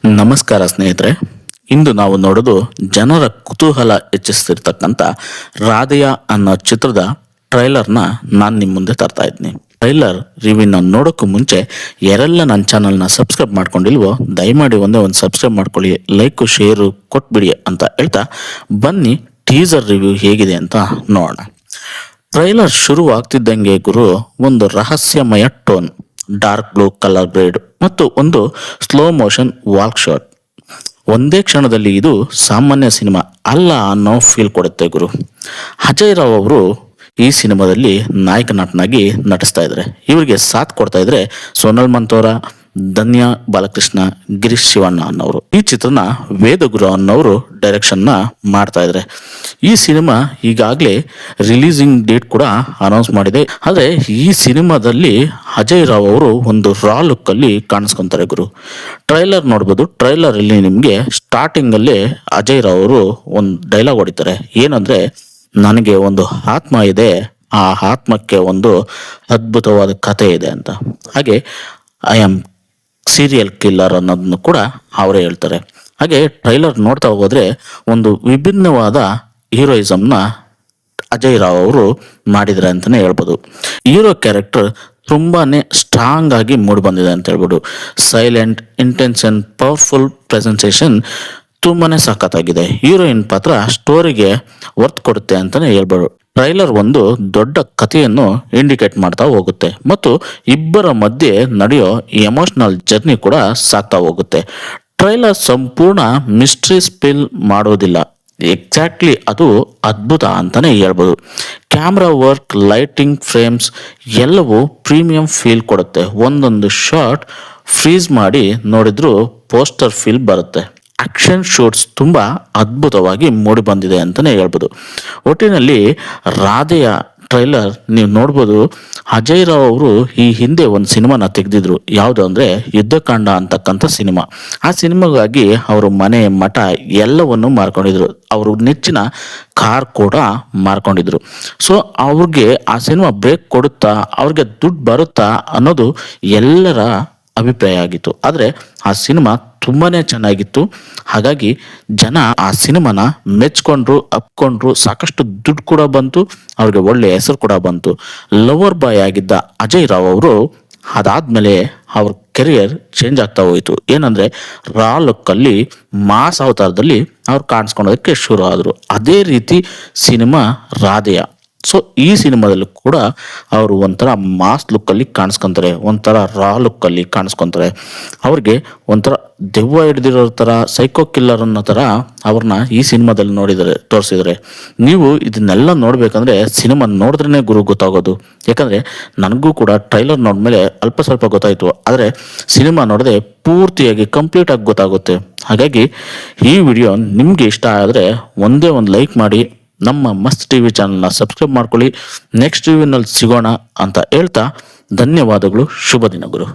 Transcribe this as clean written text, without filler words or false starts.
ನಮಸ್ಕಾರ ಸ್ನೇಹಿತರೆ. ಇಂದು ನಾವು ನೋಡೋದು ಜನರ ಕುತೂಹಲ ಹೆಚ್ಚಿಸ್ತಿರ್ತಕ್ಕಂಥ ರಾಧೆಯ ಅನ್ನೋ ಚಿತ್ರದ ಟ್ರೈಲರ್ನ ನಾನು ನಿಮ್ಮ ಮುಂದೆ ತರ್ತಾ ಇದ್ದೀನಿ. ಟ್ರೈಲರ್ ರಿವ್ಯೂನ ನೋಡೋಕ್ಕೂ ಮುಂಚೆ ಯಾರೆಲ್ಲ ನನ್ನ ಚಾನಲ್ನ ಸಬ್ಸ್ಕ್ರೈಬ್ ಮಾಡ್ಕೊಂಡಿಲ್ವೋ ದಯಮಾಡಿ ಒಂದೇ ಒಂದು ಸಬ್ಸ್ಕ್ರೈಬ್ ಮಾಡ್ಕೊಳ್ಳಿ, ಲೈಕು ಶೇರು ಕೊಟ್ಬಿಡಿ ಅಂತ ಹೇಳ್ತಾ ಬನ್ನಿ ಟೀಸರ್ ರಿವ್ಯೂ ಹೇಗಿದೆ ಅಂತ ನೋಡೋಣ. ಟ್ರೈಲರ್ ಶುರು ಆಗ್ತಿದ್ದಂಗೆ ಗುರು ಒಂದು ರಹಸ್ಯಮಯ tone, dark blue colour grade ಮತ್ತು ಒಂದು ಸ್ಲೋ ಮೋಷನ್ ವಾಕ್ ಶಾಟ್. ಒಂದೇ ಕ್ಷಣದಲ್ಲಿ ಇದು ಸಾಮಾನ್ಯ ಸಿನಿಮಾ ಅಲ್ಲ ಅನ್ನೋ ಫೀಲ್ ಕೊಡುತ್ತೆ ಗುರು. ಅಜಯ್ ರಾವ್ ಅವರು ಈ ಸಿನಿಮಾದಲ್ಲಿ ನಾಯಕ ನಟನಾಗಿ ನಟಿಸ್ತಾ ಇದ್ದಾರೆ. ಇವರಿಗೆ ಸಾಥ್ ಕೊಡ್ತಾ ಇದ್ರೆ ಸೋನಲ್ ಮಂತೋರ, ಧನ್ಯ ಬಾಲಕೃಷ್ಣ, ಗಿರೀಶ್ ಶಿವಣ್ಣ ಅನ್ನೋರು. ಈ ಚಿತ್ರನ ವೇದಗುರು ಅನ್ನೋರು ಡೈರೆಕ್ಷನ್ ನ ಮಾಡ್ತಾ ಇದ್ದಾರೆ. ಈ ಸಿನಿಮಾ ಈಗಾಗಲೇ ರಿಲೀಸಿಂಗ್ ಡೇಟ್ ಕೂಡ ಅನೌನ್ಸ್ ಮಾಡಿದೆ. ಆದ್ರೆ ಈ ಸಿನಿಮಾದಲ್ಲಿ ಅಜಯ್ ರಾವ್ ಅವರು ಒಂದು ರಾ ಲುಕ್ ಅಲ್ಲಿ ಕಾಣಿಸ್ಕೊಂತಾರೆ ಗುರು. ಟ್ರೈಲರ್ ನೋಡ್ಬೋದು. ಟ್ರೈಲರ್ ಅಲ್ಲಿ ನಿಮ್ಗೆ ಸ್ಟಾರ್ಟಿಂಗ್ ಅಲ್ಲಿ ಅಜಯ್ ರಾವ್ ಅವರು ಒಂದು ಡೈಲಾಗ್ ಹೊಡಿತಾರೆ. ಏನಂದ್ರೆ, ನನಗೆ ಒಂದು ಆತ್ಮ ಇದೆ, ಆ ಆತ್ಮಕ್ಕೆ ಒಂದು ಅದ್ಭುತವಾದ ಕಥೆ ಇದೆ ಅಂತ. ಹಾಗೆ ಐ ಆಮ್ ಸೀರಿಯಲ್ ಕಿಲ್ಲರ್ ಅನ್ನೋದನ್ನು ಕೂಡ ಅವರೇ ಹೇಳ್ತಾರೆ. ಹಾಗೆ ಟ್ರೈಲರ್ ನೋಡ್ತಾ ಹೋದ್ರೆ ಒಂದು ವಿಭಿನ್ನವಾದ ಹೀರೋಯಿಸಮ್ನ ಅಜಯ್ ರಾವ್ ಅವರು ಮಾಡಿದ್ದಾರೆ ಅಂತಾನೆ ಹೇಳ್ಬೋದು. ಹೀರೋ ಕ್ಯಾರೆಕ್ಟರ್ ತುಂಬಾನೇ ಸ್ಟ್ರಾಂಗ್ ಆಗಿ ಮೂಡಿ ಬಂದಿದೆ ಅಂತ ಹೇಳ್ಬೋದು. Silent, intense and powerful presentation ತುಂಬಾನೇ ಸಖತ್ತಾಗಿದೆ. ಹೀರೋಯಿನ್ ಪಾತ್ರ ಸ್ಟೋರಿಗೆ ವರ್ತ್ ಕೊಡುತ್ತೆ ಅಂತಾನೆ ಹೇಳ್ಬೋದು. ಟ್ರೈಲರ್ ಒಂದು ದೊಡ್ಡ ಕಥೆಯನ್ನು ಇಂಡಿಕೇಟ್ ಮಾಡ್ತಾ ಹೋಗುತ್ತೆ ಮತ್ತು ಇಬ್ಬರ ಮಧ್ಯೆ ನಡೆಯೋ ಎಮೋಷನಲ್ ಜರ್ನಿ ಕೂಡ ಸಾಕ್ತಾ ಹೋಗುತ್ತೆ. ಟ್ರೈಲರ್ ಸಂಪೂರ್ಣ ಮಿಸ್ಟ್ರಿ ಸ್ಪಿಲ್ ಮಾಡೋದಿಲ್ಲ. ಎಕ್ಸಾಕ್ಟ್ಲಿ ಅದು ಅದ್ಭುತ ಅಂತಾನೆ ಹೇಳ್ಬೋದು. ಕ್ಯಾಮ್ರಾ ವರ್ಕ್, ಲೈಟಿಂಗ್, ಫ್ರೇಮ್ಸ್ ಎಲ್ಲವೂ ಪ್ರೀಮಿಯಂ ಫೀಲ್ ಕೊಡುತ್ತೆ. ಒಂದೊಂದು ಶಾಟ್ ಫ್ರೀಸ್ ಮಾಡಿ ನೋಡಿದ್ರು ಪೋಸ್ಟರ್ ಫೀಲ್ ಬರುತ್ತೆ. ಆಕ್ಷನ್ ಶೂಟ್ಸ್ ತುಂಬಾ ಅದ್ಭುತವಾಗಿ ಮೂಡಿ ಬಂದಿದೆ ಅಂತಾನೆ ಹೇಳ್ಬೋದು. ಒಟ್ಟಿನಲ್ಲಿ ರಾಧೆಯ ಟ್ರೈಲರ್ ನೀವು ನೋಡ್ಬೋದು. ಅಜಯ್ ರಾವ್ ಅವರು ಈ ಹಿಂದೆ ಒಂದು ಸಿನಿಮಾನ ತೆಗೆದಿದ್ರು. ಯಾವುದು ಅಂದ್ರೆ ಯುದ್ಧಕಾಂಡ ಅಂತಕ್ಕಂಥ ಸಿನಿಮಾ. ಆ ಸಿನಿಮಾಗಾಗಿ ಅವರು ಮನೆ, ಮಠ ಎಲ್ಲವನ್ನು ಮಾರ್ಕೊಂಡಿದ್ರು. ಅವರು ನೆಚ್ಚಿನ ಕಾರ್ ಕೂಡ ಮಾರ್ಕೊಂಡಿದ್ರು. ಸೊ ಅವ್ರಿಗೆ ಆ ಸಿನಿಮಾ ಬ್ರೇಕ್ ಕೊಡುತ್ತಾ, ಅವ್ರಿಗೆ ದುಡ್ಡು ಬರುತ್ತಾ ಅನ್ನೋದು ಎಲ್ಲರ ಅಭಿಪ್ರಾಯ ಆಗಿತ್ತು. ಆದರೆ ಆ ಸಿನಿಮಾ ತುಂಬಾನೇ ಚೆನ್ನಾಗಿತ್ತು. ಹಾಗಾಗಿ ಜನ ಆ ಸಿನಿಮಾನ ಮೆಚ್ಕೊಂಡ್ರು, ಅಪ್ಕೊಂಡ್ರು. ಸಾಕಷ್ಟು ದುಡ್ಡು ಕೂಡ ಬಂತು, ಅವ್ರಿಗೆ ಒಳ್ಳೆ ಹೆಸರು ಕೂಡ ಬಂತು. ಲವರ್ ಬಾಯ್ ಆಗಿದ್ದ ಅಜಯ್ ರಾವ್ ಅವರು ಅದಾದ್ಮೇಲೆ ಅವ್ರ ಕೆರಿಯರ್ ಚೇಂಜ್ ಆಗ್ತಾ ಹೋಯಿತು. ಏನಂದ್ರೆ ರಾ ಲುಕ್ ಅಲ್ಲಿ ಮಾಸ್ ಅವತಾರದಲ್ಲಿ ಅವ್ರು ಕಾಣಿಸ್ಕೊಳ್ಳೋದಕ್ಕೆ ಶುರು ಆದ್ರು. ಅದೇ ರೀತಿ ಸಿನಿಮಾ ರಾಧೆಯ. ಸೊ ಈ ಸಿನಿಮಾದಲ್ಲಿ ಕೂಡ ಅವರು ಒಂಥರ ಮಾಸ್ ಲುಕ್ ಅಲ್ಲಿ ಕಾಣಿಸ್ಕೊಂತಾರೆ, ಒಂಥರ ರಾ ಲುಕ್ ಅಲ್ಲಿ ಕಾಣಿಸ್ಕೊಂತಾರೆ. ಅವ್ರಿಗೆ ಒಂಥರ ದೆವ್ವ ಹಿಡಿದಿರೋ ತರ, ಸೈಕೋ ಕಿಲ್ಲರ್ ಅನ್ನೋ ತರ ಅವ್ರನ್ನ ಈ ಸಿನಿಮಾದಲ್ಲಿ ತೋರಿಸಿದರೆ. ನೀವು ಇದನ್ನೆಲ್ಲ ನೋಡ್ಬೇಕಂದ್ರೆ ಸಿನಿಮಾ ನೋಡಿದ್ರೇನೆ ಗುರು ಗೊತ್ತಾಗೋದು. ಯಾಕಂದ್ರೆ ನನಗೂ ಕೂಡ ಟ್ರೈಲರ್ ನೋಡ್ಮೇಲೆ ಅಲ್ಪ ಸ್ವಲ್ಪ ಗೊತ್ತಾಯ್ತು, ಆದ್ರೆ ಸಿನಿಮಾ ನೋಡದೆ ಪೂರ್ತಿಯಾಗಿ ಕಂಪ್ಲೀಟ್ ಆಗಿ ಗೊತ್ತಾಗುತ್ತೆ. ಹಾಗಾಗಿ ಈ ವಿಡಿಯೋ ನಿಮ್ಗೆ ಇಷ್ಟ ಆದ್ರೆ ಒಂದೇ ಒಂದು ಲೈಕ್ ಮಾಡಿ, ನಮ್ಮ ಮಸ್ತ್ ಟಿವಿ ಚಾನಲ್ನ ಸಬ್ಸ್ಕ್ರೈಬ್ ಮಾಡ್ಕೊಳ್ಳಿ. ನೆಕ್ಸ್ಟ್ ರಿವ್ಯೂನಲ್ಲಿ ಸಿಗೋಣ ಅಂತ ಹೇಳ್ತಾ ಧನ್ಯವಾದಗಳು. ಶುಭ ದಿನ ಗುರು.